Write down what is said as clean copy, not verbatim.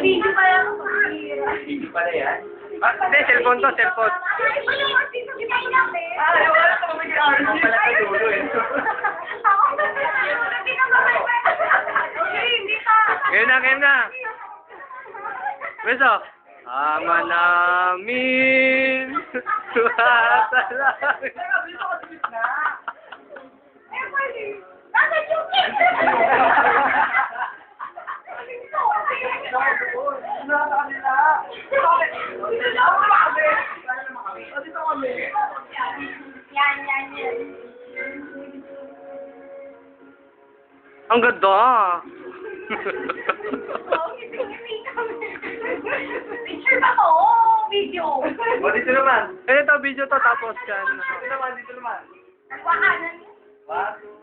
video pa lang. Hindi pala yan. Ah, hindi, cellphone to, cellphone. Wala ka mag-aaral mo pala sa dulo eh. Game na, game na. Beso. Ama namin. Suhata lang. Ang ganda. Picture ba to? Video. O, dito naman. Eh, ito, video to, tapos yan. Dito naman, dito naman. Wakanan.